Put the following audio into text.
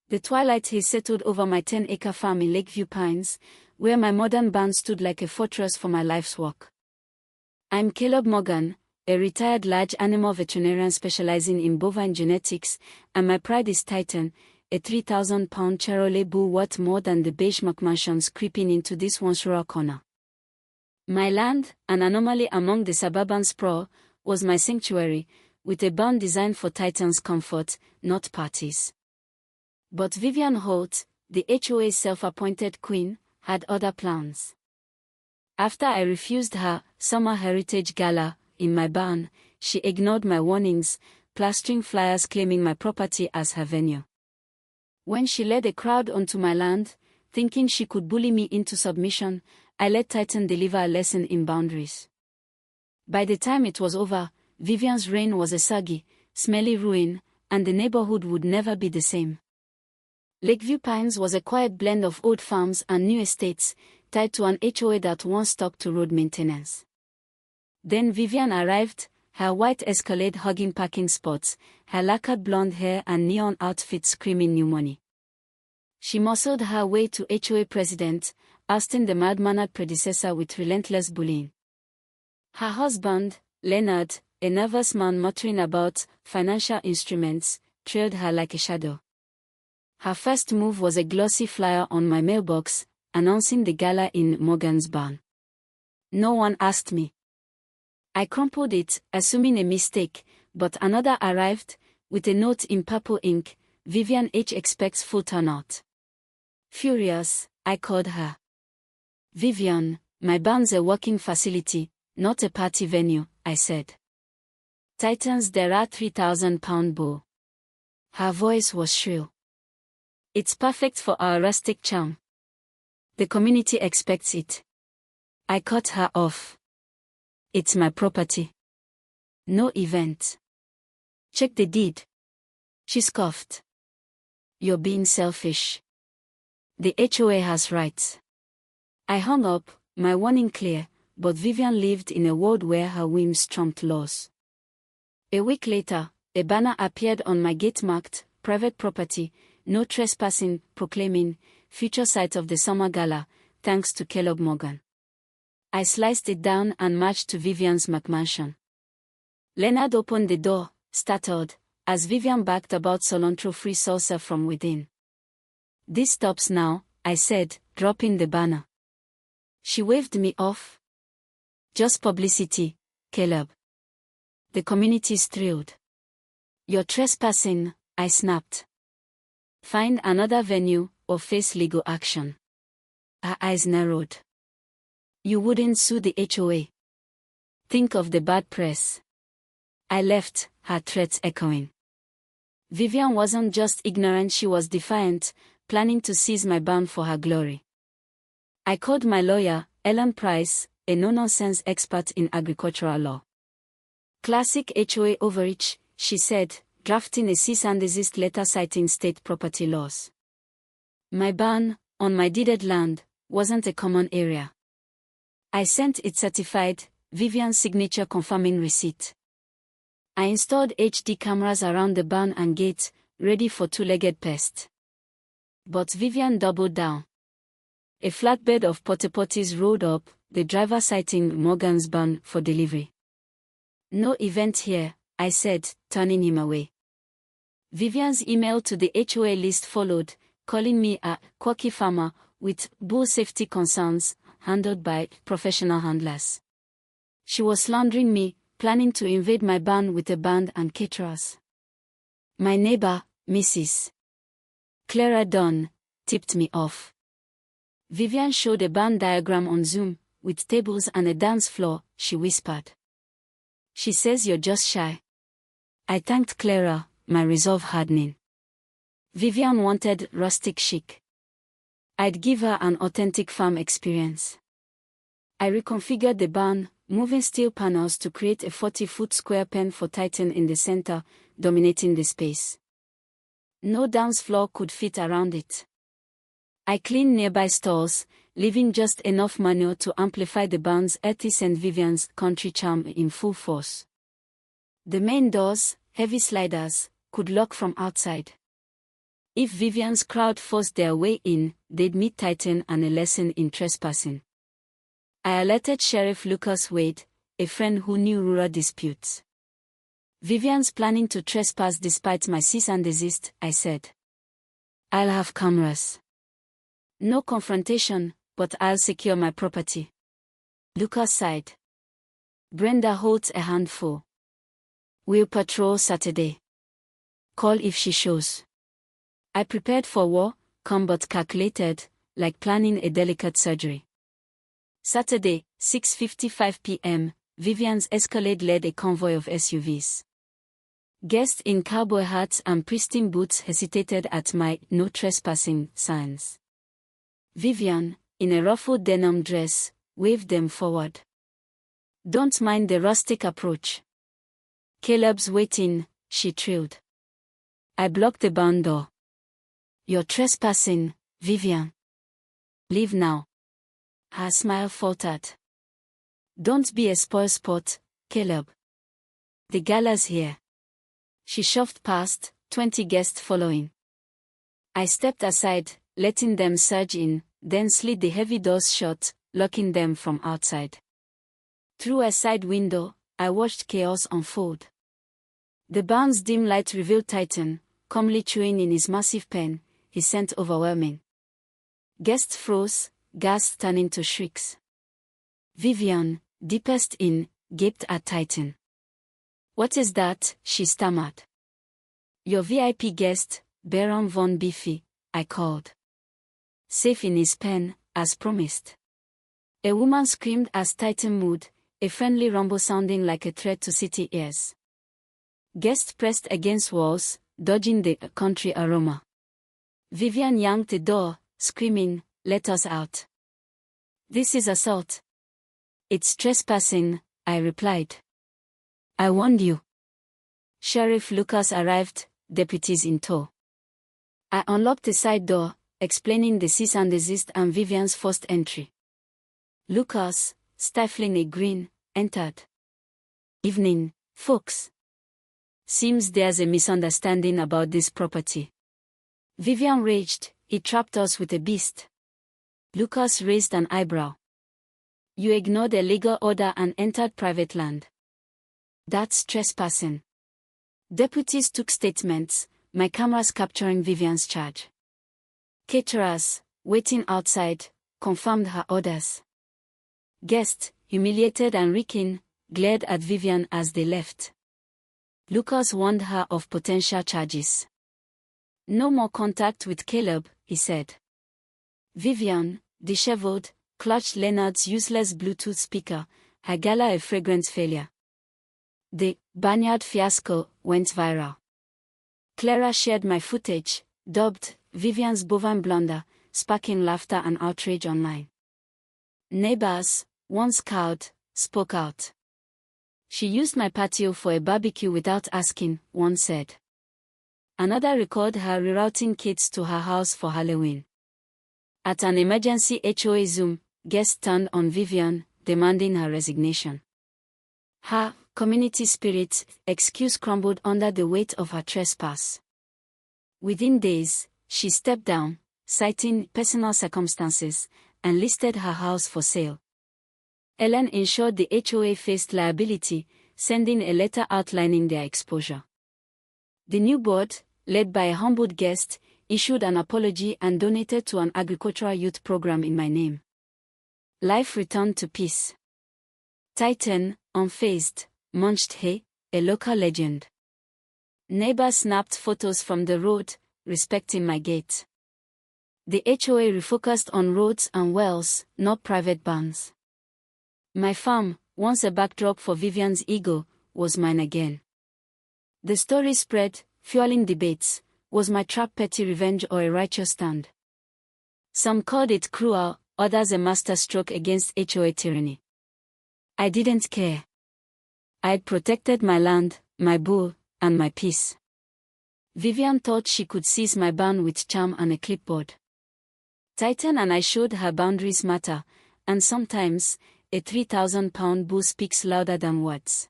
The twilight haze settled over my 10-acre farm in Lakeview Pines, where my modern barn stood like a fortress for my life's work. I'm Caleb Morgan, a retired large animal veterinarian specializing in bovine genetics, and my pride is Titan, a 3,000-pound Charolais bull worth more than the beige McMansions creeping into this once rural corner. My land, an anomaly among the suburban sprawl, was my sanctuary, with a barn designed for Titan's comfort, not parties. But Vivian Holt, the HOA's self-appointed queen, had other plans. After I refused her summer heritage gala in my barn, she ignored my warnings, plastering flyers claiming my property as her venue. When she led a crowd onto my land, thinking she could bully me into submission, I let Titan deliver a lesson in boundaries. By the time it was over, Vivian's reign was a soggy, smelly ruin, and the neighborhood would never be the same. Lakeview Pines was a quiet blend of old farms and new estates, tied to an HOA that once stuck to road maintenance. Then Vivian arrived, her white Escalade hugging parking spots, her lacquered blonde hair and neon outfit screaming new money. She muscled her way to HOA president, ousting the mild-mannered predecessor with relentless bullying. Her husband, Leonard, a nervous man muttering about financial instruments, trailed her like a shadow. Her first move was a glossy flyer on my mailbox, announcing the gala in Morgan's barn. No one asked me. I crumpled it, assuming a mistake, but another arrived, with a note in purple ink, Vivian H. expects full turnout. Furious, I called her. Vivian, my barn's a working facility, not a party venue, I said. Titan's there are 3,000-pound bull. Her voice was shrill. It's perfect for our rustic charm. The community expects it. I cut her off. It's my property. No event. Check the deed. She scoffed. You're being selfish. The HOA has rights. I hung up, my warning clear, but Vivian lived in a world where her whims trumped laws. A week later, a banner appeared on my gate marked, private property, no trespassing, proclaiming, future site of the summer gala, thanks to Caleb Morgan. I sliced it down and marched to Vivian's McMansion. Leonard opened the door, startled, as Vivian backed about cilantro-free salsa from within. This stops now, I said, dropping the banner. She waved me off. Just publicity, Caleb. The community's thrilled. You're trespassing, I snapped. Find another venue, or face legal action. Her eyes narrowed. You wouldn't sue the HOA. Think of the bad press. I left, her threats echoing. Vivian wasn't just ignorant, she was defiant, planning to seize my barn for her glory. I called my lawyer, Ellen Price, a no-nonsense expert in agricultural law. Classic HOA overreach, she said, drafting a cease and desist letter citing state property laws. My barn, on my deeded land, wasn't a common area. I sent it certified, Vivian's signature confirming receipt. I installed HD cameras around the barn and gate, ready for two-legged pests. But Vivian doubled down. A flatbed of potty-potties rolled up, the driver citing Morgan's barn for delivery. No event here, I said, turning him away. Vivian's email to the HOA list followed, calling me a quirky farmer with bull safety concerns, handled by professional handlers. She was slandering me, planning to invade my barn with a band and caterers. My neighbor, Mrs. Clara Dunn, tipped me off. Vivian showed a barn diagram on Zoom, with tables and a dance floor, she whispered. She says you're just shy. I thanked Clara, my resolve hardening. Vivian wanted rustic chic. I'd give her an authentic farm experience. I reconfigured the barn, moving steel panels to create a 40-foot square pen for Titan in the center, dominating the space. No dance floor could fit around it. I cleaned nearby stalls, leaving just enough manure to amplify the barn's earthy St. Vivian's country charm in full force. The main doors, heavy sliders, could lock from outside. If Vivian's crowd forced their way in, they'd meet Titan and a lesson in trespassing. I alerted Sheriff Lucas Wade, a friend who knew rural disputes. Vivian's planning to trespass despite my cease and desist, I said. I'll have cameras. No confrontation, but I'll secure my property. Lucas sighed. Brenda holds a handful. We'll patrol Saturday. Call if she shows. I prepared for war, calm but calculated, like planning a delicate surgery. Saturday, 6:55 p.m., Vivian's Escalade led a convoy of SUVs. Guests in cowboy hats and pristine boots hesitated at my "no trespassing" signs. Vivian, in a ruffled denim dress, waved them forward. Don't mind the rustic approach. Caleb's waiting, she trilled. I blocked the barn door. You're trespassing, Vivian. Leave now. Her smile faltered. Don't be a spoilsport, Caleb. The gala's here. She shoved past, 20 guests following. I stepped aside, letting them surge in, then slid the heavy doors shut, locking them from outside. Through a side window, I watched chaos unfold. The barn's dim light revealed Titan, calmly chewing in his massive pen, his scent overwhelming. Guests froze, gasps turning to shrieks. Vivian, deepest in, gaped at Titan. What is that? She stammered. Your VIP guest, Baron von Biffy, I called. Safe in his pen, as promised. A woman screamed as Titan moved, a friendly rumble sounding like a threat to city ears. Guests pressed against walls, dodging the country aroma. Vivian yanked the door, screaming, "Let us out. This is assault." It's trespassing, I replied. I warned you. Sheriff Lucas arrived, deputies in tow. I unlocked the side door, explaining the cease and desist and Vivian's forced entry. Lucas, stifling a grin, entered. Evening, folks. Seems there's a misunderstanding about this property. Vivian raged, he trapped us with a beast. Lucas raised an eyebrow. You ignored a legal order and entered private land. That's trespassing. Deputies took statements, my cameras capturing Vivian's charge. Caterers, waiting outside, confirmed her orders. Guests, humiliated and reeking, glared at Vivian as they left. Lucas warned her of potential charges. No more contact with Caleb, he said. Vivian, disheveled, clutched Leonard's useless Bluetooth speaker, her gala a fragrant failure. The barnyard fiasco went viral. Clara shared my footage, dubbed Vivian's bovine blunder, sparking laughter and outrage online. Neighbors, once cowed, spoke out. She used my patio for a barbecue without asking, one said. Another recalled her rerouting kids to her house for Halloween. At an emergency HOA Zoom, guests turned on Vivian, demanding her resignation. Her community spirit excuse crumbled under the weight of her trespass. Within days, she stepped down, citing personal circumstances, and listed her house for sale. Ellen ensured the HOA faced liability, sending a letter outlining their exposure. The new board, led by a humbled guest, issued an apology and donated to an agricultural youth program in my name. Life returned to peace. Titan, unfazed, munched hay, a local legend. Neighbors snapped photos from the road, respecting my gait. The HOA refocused on roads and wells, not private barns. My farm, once a backdrop for Vivian's ego, was mine again. The story spread, fueling debates. Was my trap petty revenge or a righteous stand? Some called it cruel, others a masterstroke against HOA tyranny. I didn't care. I'd protected my land, my bull, and my peace. Vivian thought she could seize my barn with charm and a clipboard. Titan and I showed her boundaries matter, and sometimes, a 3,000-pound bull speaks louder than words.